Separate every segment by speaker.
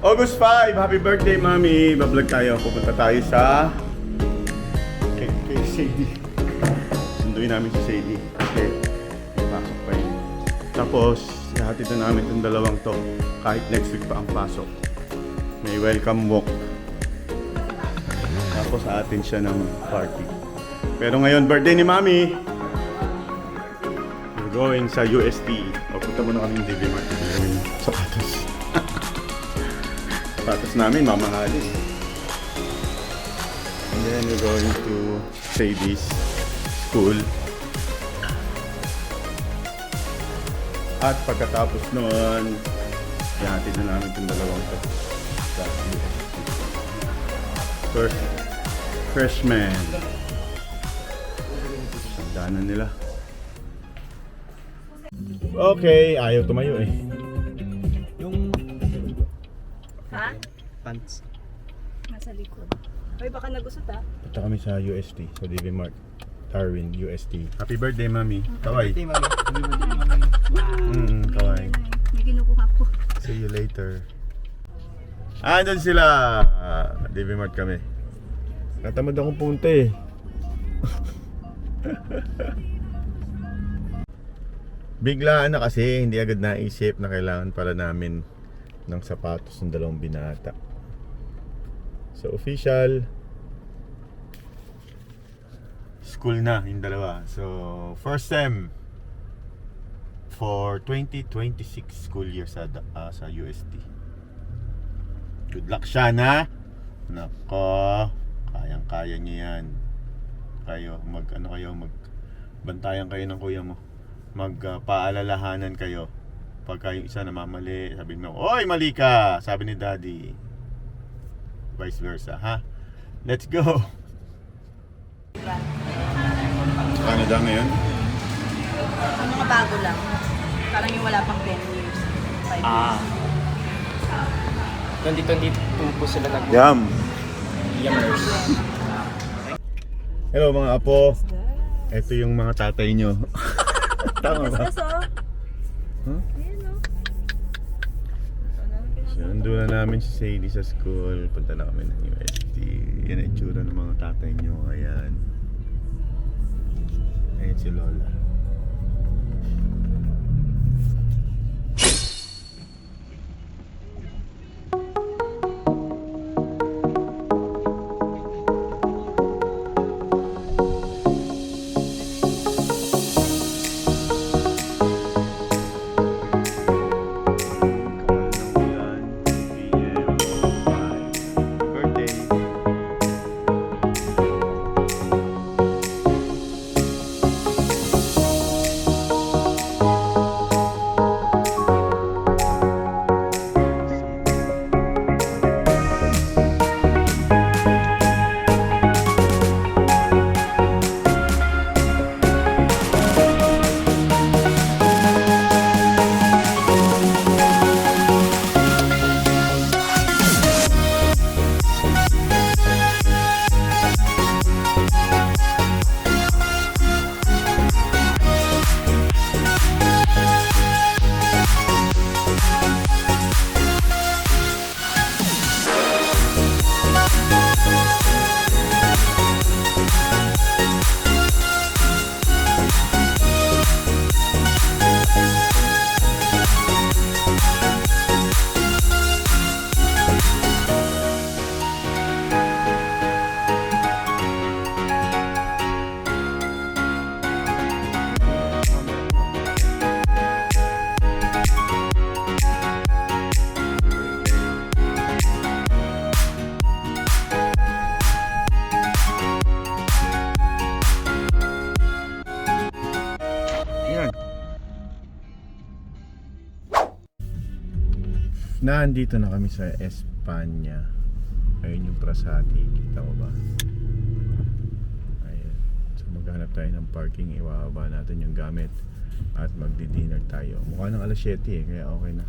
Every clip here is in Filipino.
Speaker 1: August 5, happy birthday, Mami. Bablog tayo. Pupunta tayo sa kay Sadie. Sunduin namin si Sadie kasi may pasok pa yun. Tapos, lahatid na namin itong dalawang to. Kahit next week pa ang pasok. May welcome walk. Tapos atin siya ng party. Pero ngayon, birthday ni Mami. We're going sa UST. O, punta muna kami ng DV Mart. Sapatos. Sapatos namin, mamahalin. And then we're going to Sadie's school. At pagkatapos noon, ihatid na namin itong dalawang to sa UST. First, freshman. Sandanan nila. Okay, ayaw tumayo eh.
Speaker 2: Yung
Speaker 3: Ha?
Speaker 2: pants.
Speaker 3: Nasa likod. Hoy, baka nagusot ha?
Speaker 1: Punta kami sa UST, sa DV Mart. Darwin, UST. Happy birthday, Mami. Kawai.
Speaker 2: Ito yung mami. Mami.
Speaker 1: Kawai.
Speaker 3: May kinukuha ko.
Speaker 1: See you later. Andun sila. DV Mart kami. Natamad akong pumunta eh. Biglaan na kasi, hindi agad naisip na kailangan pala namin ng sapatos ng dalawang binata. So official, school na yung dalawa. So first sem for 2026 school year sa UST. Good luck, Shana. Nako, kayang-kaya niyo yan. Kayo magbantayan kayo ng kuya mo. Paalalahanan kayo. Pagka yung isa namamali, sabihin mo, "Oy, mali ka!" Sabi ni Daddy. Vice versa, ha? Let's go! Canada ngayon?
Speaker 3: Ang mga bago lang. Parang yung wala pang 10 years. 5 years.
Speaker 2: 2022 po sila nag-
Speaker 1: Yum!
Speaker 2: Yummers.
Speaker 1: Hello mga apo. Ito yung mga tatay nyo. Tama ba? Huh? Sundo na namin si Sadie sa school. Punta na kami ng UST. Yan ang itsura ng mga tatay nyo. Ayan. Ayan si Lola. Nandito na kami sa Espanya. Ayun yung Prasati. Kita mo ba? Ayun. So maghanap tayo ng parking. Iwababa natin yung gamit. At magdi-dinner tayo. Mukha ng alas 7 eh. Kaya okay na.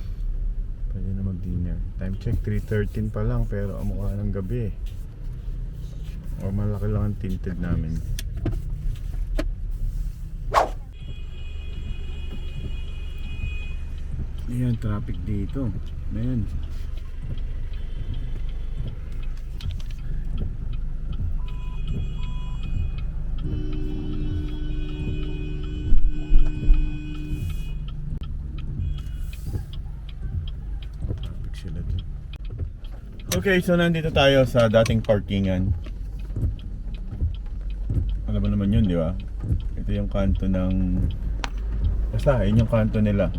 Speaker 1: Pwede na mag-dinner. Time check 3:13 pa lang. Pero mukha ng gabi eh. O malaki lang ang tinted namin. Ayan, traffic dito. Man. sila dun. Okay, so nandito tayo sa dating parkingan. Alam mo naman yun, di ba? Ito yung kanto ng... Basta, yun yung kanto nila.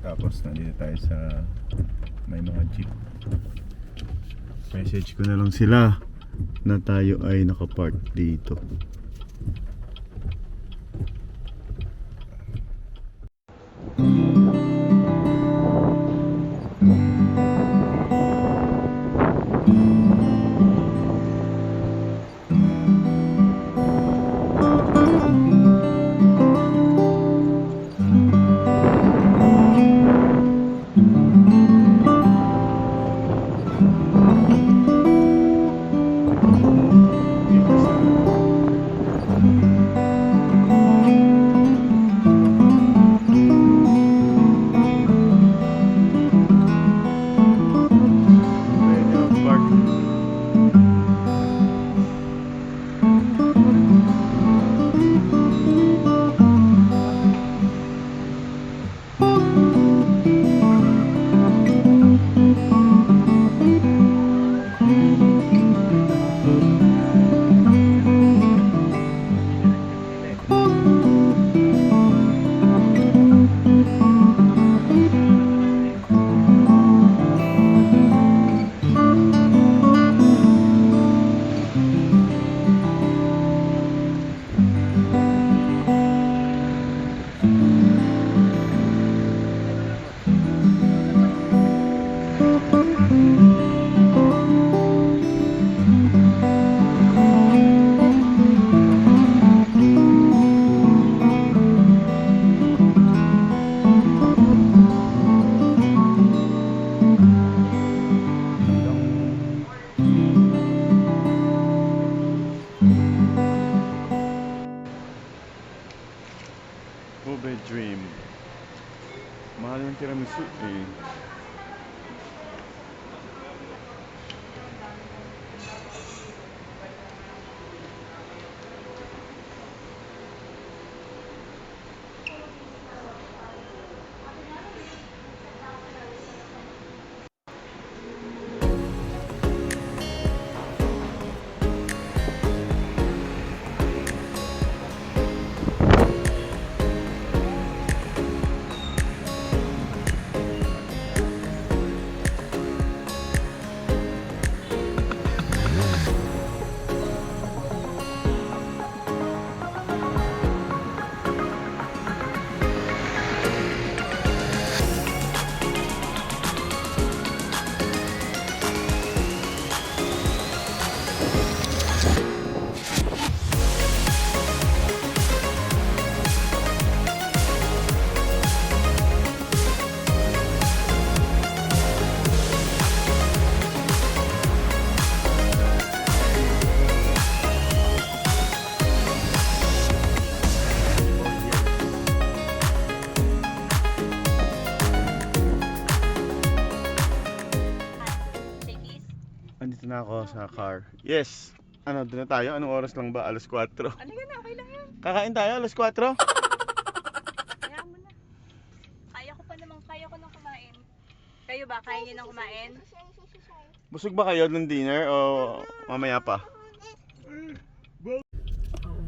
Speaker 1: Tapos nandito tayo sa... May mga jeep. Message ko na lang sila na tayo ay nakapark dito. Ube Dream. Mahal yung tiramisu eh. Andito na ako sa car. Yes! Ano, doon na tayo? Anong oras lang ba? Alas 4.
Speaker 3: Ano na, okay lang yan.
Speaker 1: Kakain tayo, alas 4?
Speaker 3: Kaya mo na. Kaya ko pa naman, kaya ko nang kumain. Kayo ba, kaya niyo nang kumain?
Speaker 1: Busog ba kayo ng dinner o mamaya pa?
Speaker 3: Oo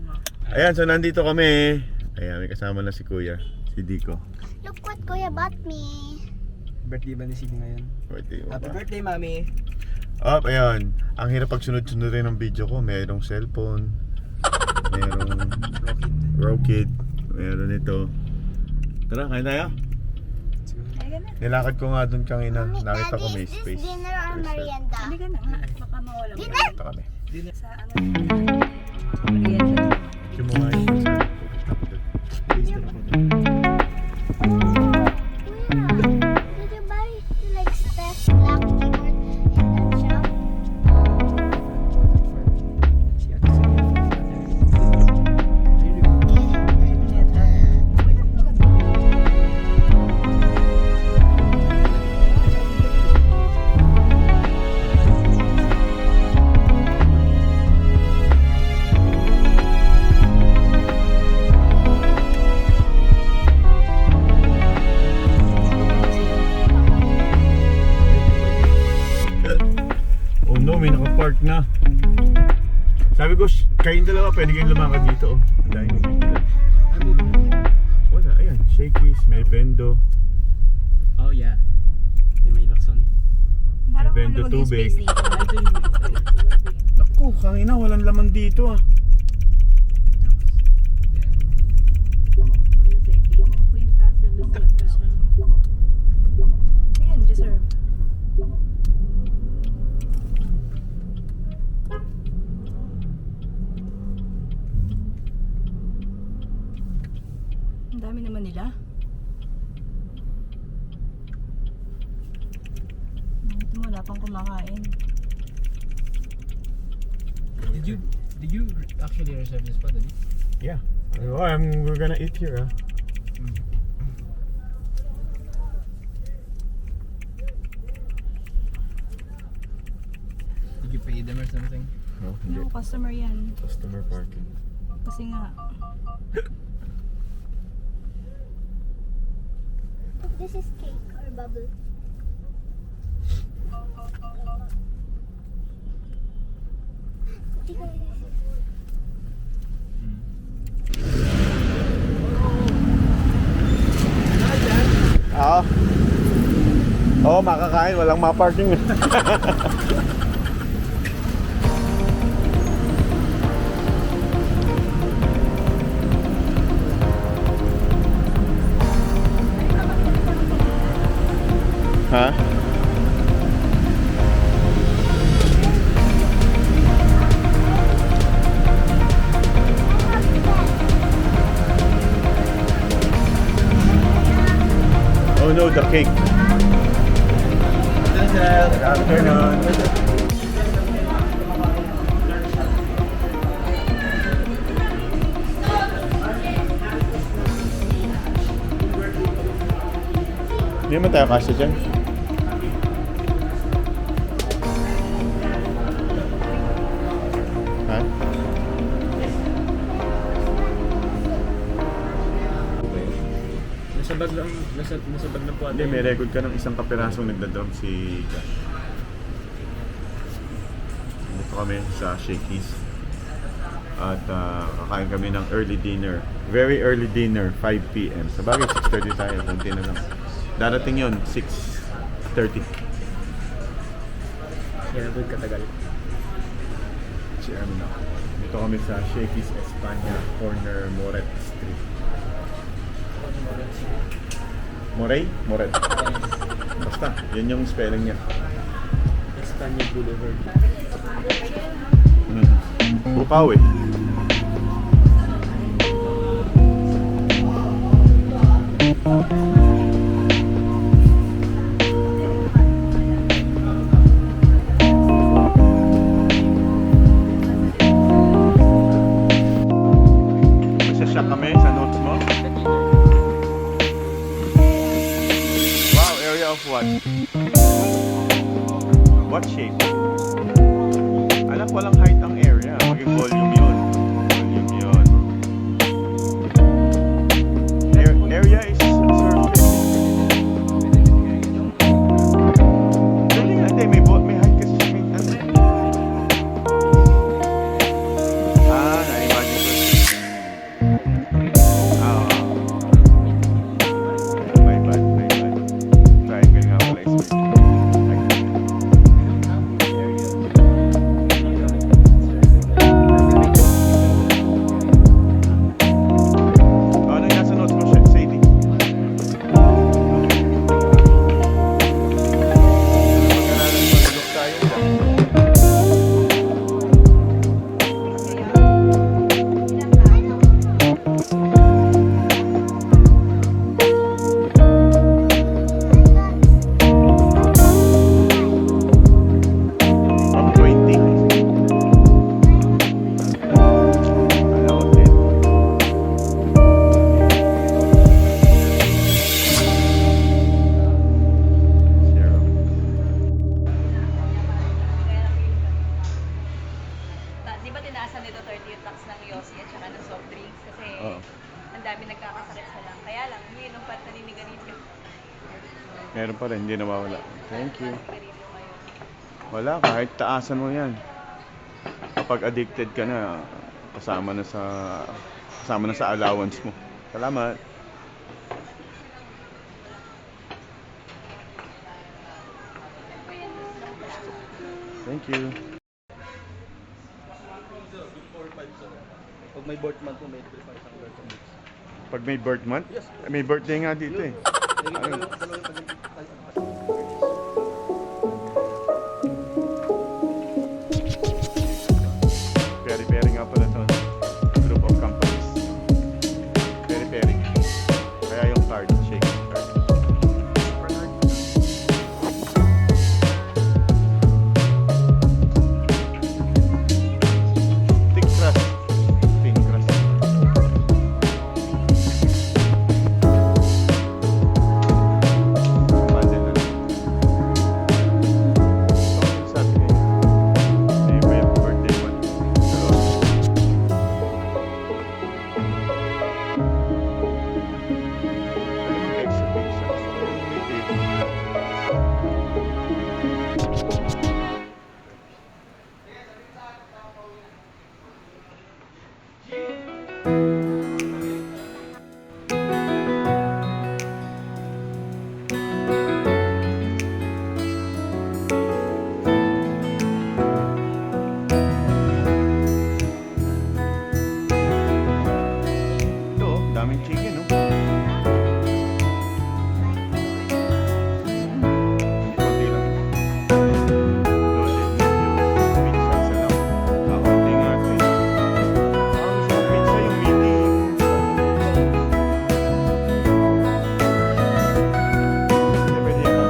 Speaker 3: nga.
Speaker 1: Ayan, so nandito kami. Ayan, may kasama na si Kuya, si Dico.
Speaker 4: Look what Kuya bought me.
Speaker 2: Birthday ba ni Sidi ngayon?
Speaker 1: Birthday mo
Speaker 2: Happy
Speaker 1: ba?
Speaker 2: birthday, Mami!
Speaker 1: Oh, ayan. Ang hirap pag sunod-sunod rin ng video ko. Mayroong cellphone, mayroong Rokid, mayroon ito. Tara, kain tayo.
Speaker 3: Halika na.
Speaker 1: Nilakad ko nga doon kanina.
Speaker 4: Mommy,
Speaker 1: Nakita ko
Speaker 4: Daddy,
Speaker 1: may
Speaker 4: is this
Speaker 1: space.
Speaker 4: dinner or merienda?
Speaker 3: Halika na nga at baka mawala mo.
Speaker 1: Nakita kami.
Speaker 3: Sa ano? Merienda.
Speaker 1: Yung mga yun sa...
Speaker 4: Kuya, did you buy like Steph black keyboard in that shop?
Speaker 1: park na. Sabi ko, kayong dalawa pwede kayong lumakad dito. Oh. Ang dahil mo bigla. Wala, ayan. Shakey's, may Vendo.
Speaker 2: Oh yeah. Ito may lakson.
Speaker 3: Parang
Speaker 1: Bendo
Speaker 3: ano maging
Speaker 1: tubig.
Speaker 3: space dito.
Speaker 2: Ito yung
Speaker 1: Naku, kangina, walang laman dito ah.
Speaker 3: Ayan, reserve. Ang dami naman nila. Ito mo, wala pang kumakain.
Speaker 2: Did you actually reserve this spot, Daddy?
Speaker 1: Yeah. Oh, we're gonna eat here ah.
Speaker 2: Did you pay them or something?
Speaker 1: No, hindi.
Speaker 3: No, customer yan.
Speaker 1: Customer parking.
Speaker 3: Kasi nga,
Speaker 4: This is cake or bubble.
Speaker 1: Oo. Oo, makakain. Walang ma-parking. Ha? Oh no, the cake. Good afternoon. Hindi naman tayo kasya dyan. Ha?
Speaker 2: Nasa bag lang, nasa bag lang po
Speaker 1: Hindi, may record ka ng isang kapirasong nagdadrum si Josh. Dito kami sa Shakey's. At kakain kami ng early dinner. Very early dinner, 5 p.m. Sa bagay, 6:30 tayo. Kunti na lang. Darating yun, 6:30.
Speaker 2: Kaya doon katagal.
Speaker 1: Si ano. Dito kami sa Shakey's Espanya, corner Moret Street. Moray? Moret. Basta, yun yung spelling niya.
Speaker 2: Espanya Boulevard.
Speaker 1: Bukaw eh. Masasyak kami sa notes mo. Wow, area of what? What shape? Alam ko lang height ang area. Maging volume yun. Volume yun. Area is surface. Dali nga, hindi. May height kasi siya. May ano. Na-imagine ko. My bad. Triangle nga pala is ano yung nasa notes mo, Sadie? Mag-alalan mag-look tayo dyan. From 20. Alam ko din. Zero.
Speaker 3: Di ba tinaasan nito 30 tax ng Yossi at saka ng soft drinks? Kasi
Speaker 1: Oo.
Speaker 3: ang dami nagkakasakit sa lang. Kaya lang, umiinom pa at naninigarilyo.
Speaker 1: Meron pa rin, hindi nawawala. Thank you.
Speaker 3: Naninigarilyo ngayon.
Speaker 1: Wala, kahit taasan mo yan. pag addicted ka na, kasama na sa allowance mo. Salamat. Thank you.
Speaker 5: Pag may birth month po, may 3,000 birth month.
Speaker 1: Pag may birth month? May birthday nga dito eh. Peri-peri nga pala to. Group of companies. Peri-peri. Kaya yung card, shake card. Thick crust. Thin crust. Bundle na lang. Ito ang sabi kayo. May birthday month. Ito, daming chicken, no? Konti lang. Pizza, isa lang. Konti nga ito eh. Ang isang pizza yung meaty. Hindi pwede yan.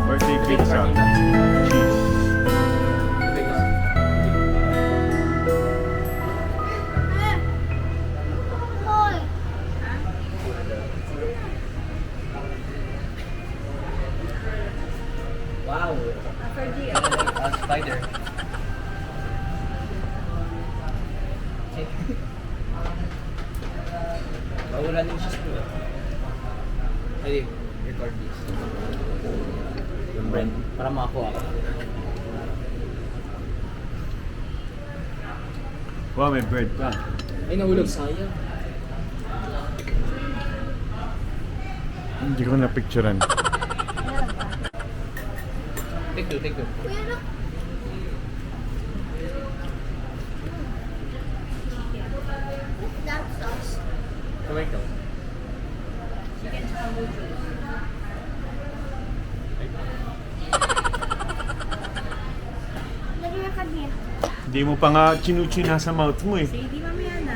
Speaker 1: Birthday pizza. Cheese.
Speaker 4: Hoy!
Speaker 2: Wow. Spider. Mawala din siya school. Ay, record this. Yung brand, para makakuha ka.
Speaker 1: Wow, may bread pa.
Speaker 2: Ay, nahulog. Sayang.
Speaker 1: Hindi ko na-picturean.
Speaker 2: Take two, take two.
Speaker 4: Kuya, look. What's that sauce?
Speaker 2: Tomato.
Speaker 4: Lagyan ka niya.
Speaker 1: Hindi mo pa nga chinuchina sa mouth mo eh.
Speaker 3: Hindi mamaya na.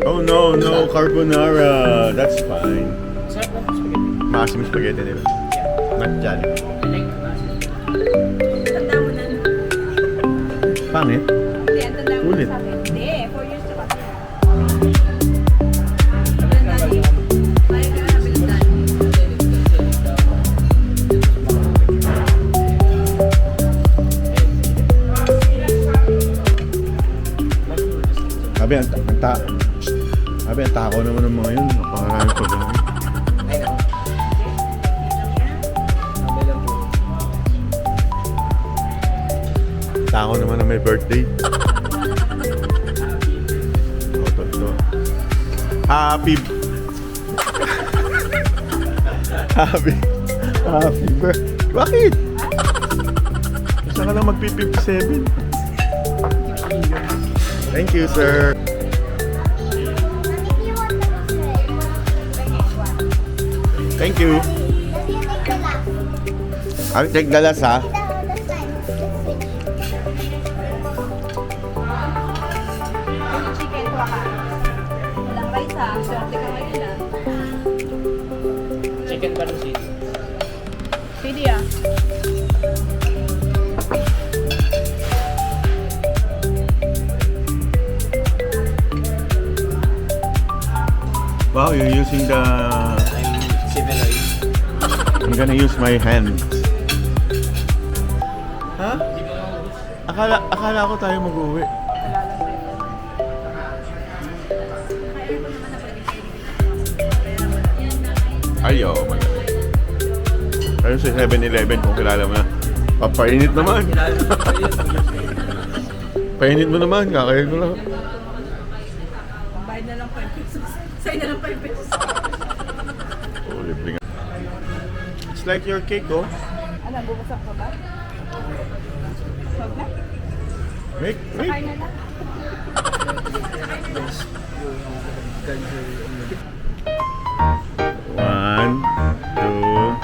Speaker 1: Oh no, no carbonara. That's fine.
Speaker 2: Sarap na spaghetti.
Speaker 1: Maasim spaghetti nila. Not dyan.
Speaker 2: I like
Speaker 3: Tanda mo na.
Speaker 1: Pangit.
Speaker 3: Hindi, ang tanda mo
Speaker 1: Ulit.
Speaker 3: sa akin. Hindi, 4 years na kasi.
Speaker 1: Sabi, ang takaw naman ng mga yun. Napakarami pa gano'n.
Speaker 2: I know. Sabi lang po.
Speaker 1: Takaw naman na may birthday. To. Happy birthday. Bakit? Basta ka lang magpi-57. Thank you, sir.
Speaker 4: If you want the mustard.
Speaker 1: Thank you.
Speaker 4: Does he take the last?
Speaker 1: I'll take the last, ha?
Speaker 4: The time.
Speaker 3: Yung chicken, kuha ka. Walang rice ha. Swerte ka ngayon ah.
Speaker 2: Chicken pancit.
Speaker 3: Pwede ah.
Speaker 1: Wow, you're using the
Speaker 2: I'm civil rice.
Speaker 1: I'm gonna use my hands. Ha? Akala ko tayo mag-uwi. Ayaw, my God. Ayun sa 7-Eleven kung kilala mo na. Papainit naman. Painit mo naman, kakain ko lang.
Speaker 3: Bayad na lang 5 pesos. Sa'yo na lang 5 pesos.
Speaker 1: Oh, libre nga. It's like your cake, oh.
Speaker 3: Ano, bubuksan ka ba? Huwag na.
Speaker 1: Wait.
Speaker 3: Kain na lang.
Speaker 1: One, two.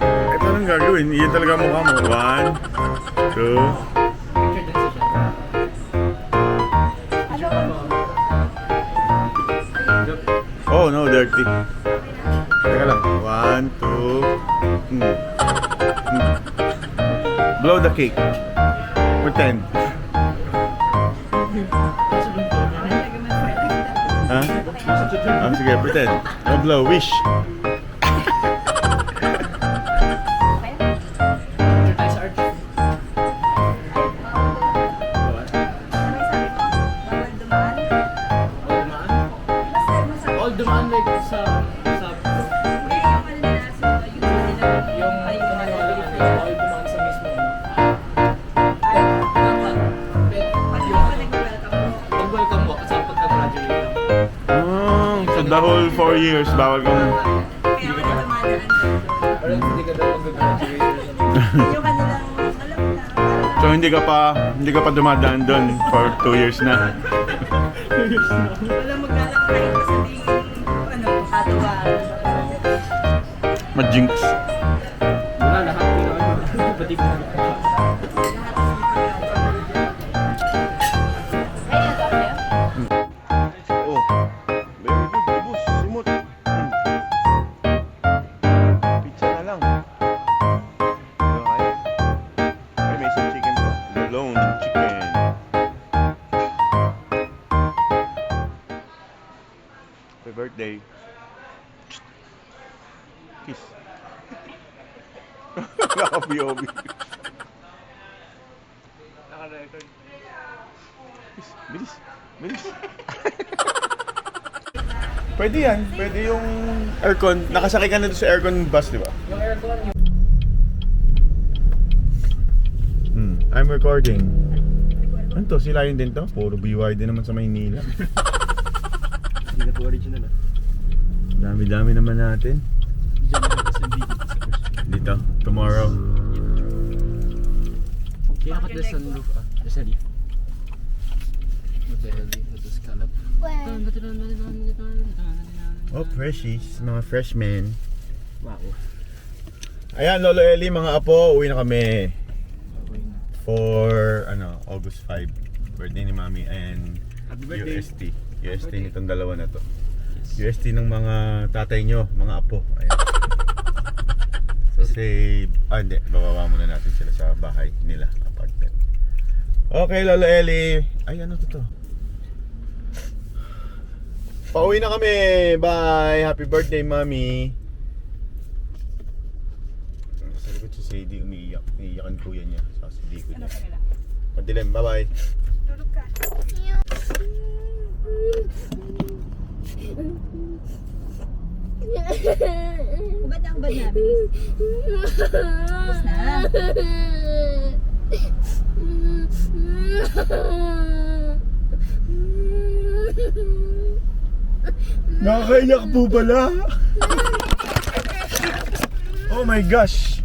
Speaker 1: Eh, parang gagawin. Iyan talaga ang mukha mo. One, two. Oh, no, dirty. Teka lang. One, two. Blow the cake. Pretend. Ha? Ah, sige, pretend. Oh, blow. Wish.
Speaker 3: Bawal dumaan.
Speaker 2: All dumaan like sa
Speaker 3: Hindi, yung ano nila, so, yung nila,
Speaker 2: yung
Speaker 3: ay,
Speaker 2: all dumaan sa mismo.
Speaker 3: Pag hindi pa nag-welcome mo.
Speaker 2: Pag-welcome mo sa pagka-graduate lang.
Speaker 1: Oh, so the whole 4 years, bawal kang...
Speaker 3: Kaya ka na dumadaan doon.
Speaker 2: Or hindi ka daw mag-graduate.
Speaker 3: Yung kanilang, alam mo na,
Speaker 1: So hindi ka pa dumadaan doon for 2 years na.
Speaker 3: wala maglalak kahit pa sabihin, ano, katawa.
Speaker 1: Ma-jinx.
Speaker 2: Wala, lahat ko na. Pati ko na.
Speaker 1: Oh, very good. Ibus, simot. Pizza na lang. Okay. Ay, may isang chicken pa. The lone chicken. Happy birthday. Kiss. Naka-POV.
Speaker 2: Naka-record.
Speaker 1: Bilis, bilis, bilis. Pwede yan. Pwede yung aircon. Nakasakay ka na doon sa aircon bus, di ba?
Speaker 2: Yung aircon, yung
Speaker 1: I'm recording. Ano to? Sila yun din to? Puro BYD naman sa Maynila.
Speaker 5: Hindi na po original ah.
Speaker 1: Dami-dami naman natin. Dito, tomorrow.
Speaker 2: dapat the sunroof ah. There's a leaf. What the hell? What the scallop?
Speaker 4: Where?
Speaker 1: Oh, freshies. Mga freshmen.
Speaker 2: Wow.
Speaker 1: Ayan, Lolo Eli, mga apo, uwi na kami.
Speaker 2: Okay na.
Speaker 1: For, August 5. Birthday ni Mami and
Speaker 5: Happy birthday.
Speaker 1: UST. UST nitong dalawa na to. UST ng mga tatay nyo, mga apo. Ayan. So say, hindi, bababa muna natin sila sa bahay nila, apartment. Okay, Lolo Eli. Ay, ano to? Pauwi na kami. Bye. Happy birthday, Mami. Sa likod si Sadie, umiiyak. Iiyakan kuya niya. Sa likod niya. Madilim. Bye-bye.
Speaker 3: Tulog ka. Ba't ang bad namin? Tapos na.
Speaker 1: Nakakaiyak po pala. Oh my gosh.